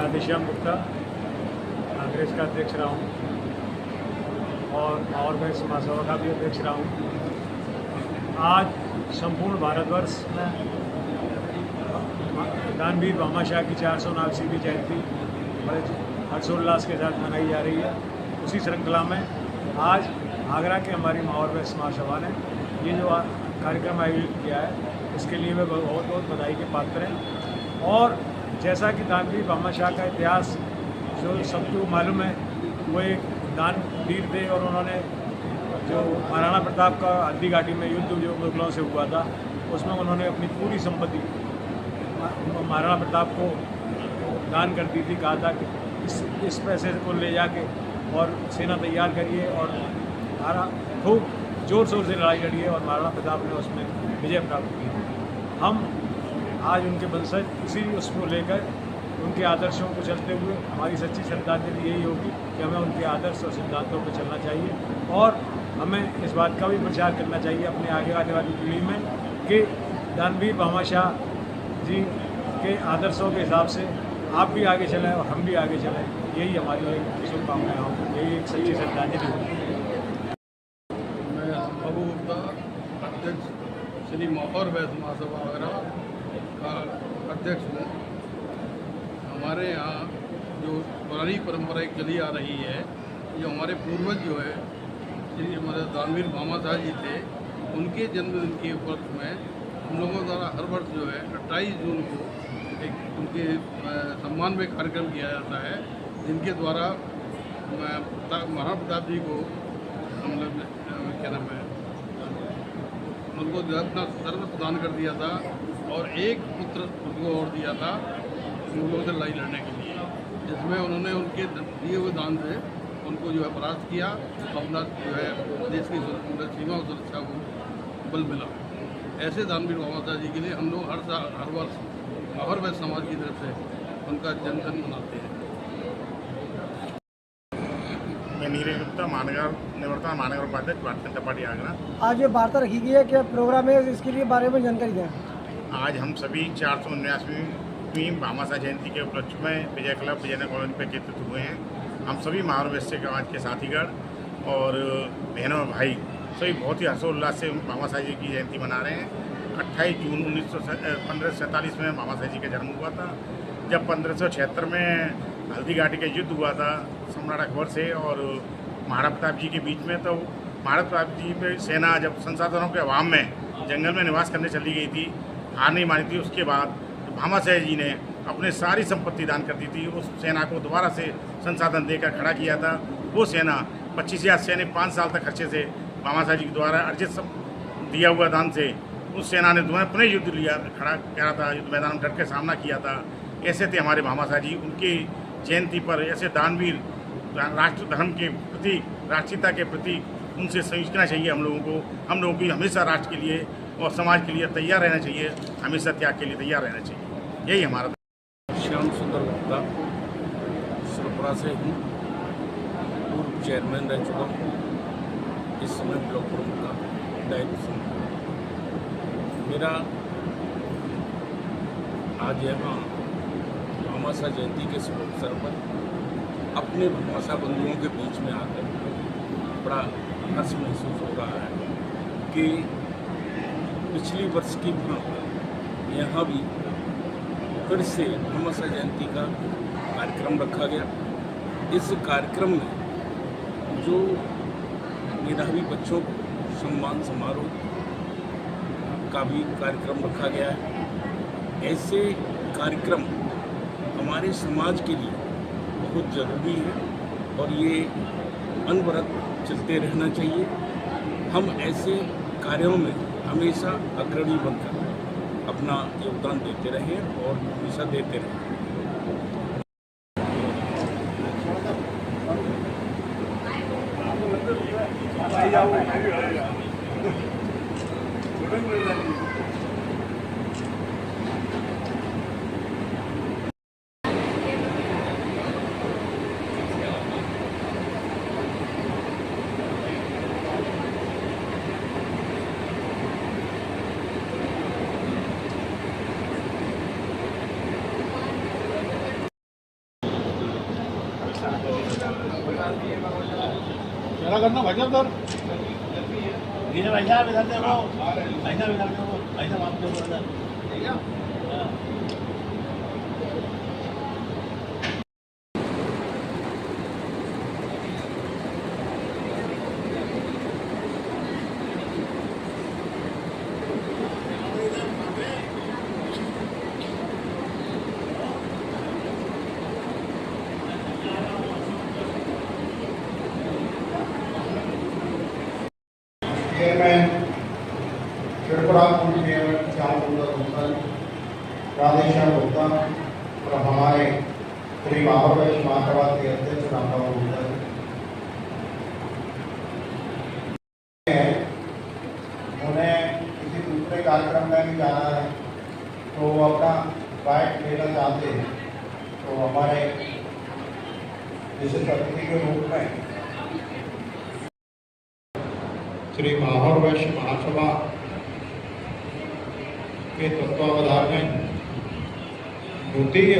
राधेश्याम गुप्ता, कांग्रेस का अध्यक्ष रहा हूँ और मैं समाज सेवा का भी अध्यक्ष रहा हूँ। आज संपूर्ण भारतवर्ष में दानवीर भामाशाह की 479वीं जयंती बड़े हर्षोल्लास के साथ मनाई जा रही है। उसी श्रृंखला में आज आगरा के हमारी माहौर समाज सभा ने ये जो कार्यक्रम आयोजित किया है, इसके लिए मैं बहुत बहुत बधाई के पात्र हैं। और जैसा कि दानवीर भामाशाह का इतिहास जो सबको मालूम है, वो एक दानवीर थे और उन्होंने जो महाराणा प्रताप का हल्दी घाटी में युद्ध जो मुगलों से हुआ था, उसमें उन्होंने अपनी पूरी संपत्ति महाराणा प्रताप को दान कर दी थी। कहा था कि इस पैसे को ले जाके और सेना तैयार करिए और खूब जोर शोर से लड़ाई लड़िए, और महाराणा प्रताप ने उसमें विजय प्राप्त की। हम आज उनके वंशज इसी उसको लेकर उनके आदर्शों को चलते हुए हमारी सच्ची श्रद्धांजलि यही होगी कि हमें उनके आदर्श और सिद्धांतों पर चलना चाहिए और हमें इस बात का भी प्रचार करना चाहिए अपने आगे आने वाली पीढ़ी में कि दानवीर भामाशाह जी के आदर्शों के हिसाब से आप भी आगे चलें और हम भी आगे चलें। यही हमारी एक शुभकामनाएं हों, यही एक सच्ची श्रद्धांजलि होगी। मैं बाबू गुप्ता, अध्यक्ष श्री माहौर समाज सेवा आगरा का अध्यक्ष हूँ। हमारे यहाँ जो पुरानी परंपरा चली आ रही है, जो हमारे पूर्वज जो है श्री हमारे दानवीर भामाशाह जी थे, उनके जन्मदिन के उपलक्ष्य में हम लोगों द्वारा हर वर्ष जो है 28 जून को एक उनके सम्मान में कार्यक्रम किया जाता है, जिनके द्वारा महाराणा प्रताप जी को हम लोग क्या नाम है उनको अपना सर्व प्रदान कर दिया था और एक पुत्र उनको और दिया था मुगलों से लड़ाई लड़ने के लिए, जिसमें उन्होंने उनके दिए हुए दान से उनको जो है परास्त किया, अपना जो है देश की सीमा और सुरक्षा को बल मिला। ऐसे दानवीर भामाशाह जी के लिए हम लोग हर वर्ष माहौर वैश्य समाज की तरफ से उनका जन्मदिन मनाते हैं। मैं नीरज गुप्ता, निवर्तमान महानगर उपाध्यक्ष भारतीय जनता पार्टी आगरा। आज ये वार्ता रखी गई है, क्या प्रोग्राम है, इसके लिए बारे में जानकारी दें। आज हम सभी 479वीं भामाशाह जयंती के उपलक्ष्य में विजय क्लब विजयनगर कॉलोनी पर एकत्रित हुए हैं। हम सभी माहौर वैश्य समाज के साथीगण और बहनों और भाई सभी बहुत ही हर्षोल्लास से भामाशाह जी की जयंती मना रहे हैं। 28 जून 1547 में भामाशाह जी का जन्म हुआ था। जब 1576 में हल्दी घाटी का युद्ध हुआ था सम्राट अकबर से और महाराणा प्रताप जी के बीच में, तो महाराणा प्रताप जी पे सेना जब संसाधनों के अभाव में जंगल में निवास करने चली गई थी, हार नहीं मानी थी, उसके बाद भामाशाह जी ने अपने सारी संपत्ति दान कर दी थी। उस सेना को दोबारा से संसाधन देकर खड़ा किया था। वो सेना 25,000 सैनिक 5 साल तक खर्चे से भामाशाह जी के द्वारा अर्जित सब दिया हुआ दान से उस सेना ने दोबारा पुनः युद्ध लिया, खड़ा करा था, युद्ध मैदान में डट के सामना किया था। ऐसे थे हमारे भामाशाह जी। उनकी जयंती पर ऐसे दानवीर राष्ट्र धर्म के प्रति, राष्ट्रीयता के प्रति उनसे सीखना चाहिए हम लोगों को हमेशा राष्ट्र के लिए और समाज के लिए तैयार रहना चाहिए, हमेशा त्याग के लिए तैयार रहना चाहिए। यही हमारा। श्याम सुंदर गुप्ता सुरपुरा से हूँ, पूर्व चेयरमैन रह चुका हूँ, इस समय ब्लॉक प्रमुख का दायित्व मेरा। आज यहाँ भामाशाह जयंती के शुभ अवसर पर अपने भामाशाह बंधुओं के बीच में आकर बड़ा हर्ष महसूस हो रहा है कि पिछली वर्ष की भांति यहाँ भी फिर से भामाशाह जयंती का कार्यक्रम रखा गया। इस कार्यक्रम में जो मेधावी बच्चों को सम्मान समारोह का भी कार्यक्रम रखा गया है। ऐसे कार्यक्रम हमारे समाज के लिए बहुत ज़रूरी है और ये अनवरत चलते रहना चाहिए। हम ऐसे कार्यों में हमेशा अग्रणी बनकर अपना योगदान देते रहें और हमेशा देते रहें। चला करना भाई साहब सर चेयरमैन शिवपुरापुर चेयरमैन श्याम सुंदर गुप्ता, राधेश्याम गुप्ता और हमारे श्री महाप्रवेश महासभा के अध्यक्ष रामराव गुप्ता उन्हें किसी दूसरे कार्यक्रम में भी जाना है तो वो अपना बाइक लेना चाहते हैं तो हमारे विशिष्ट अतिथि के रूप में श्री माहौर वैश्य महासभा के तत्वावधान में द्वितीय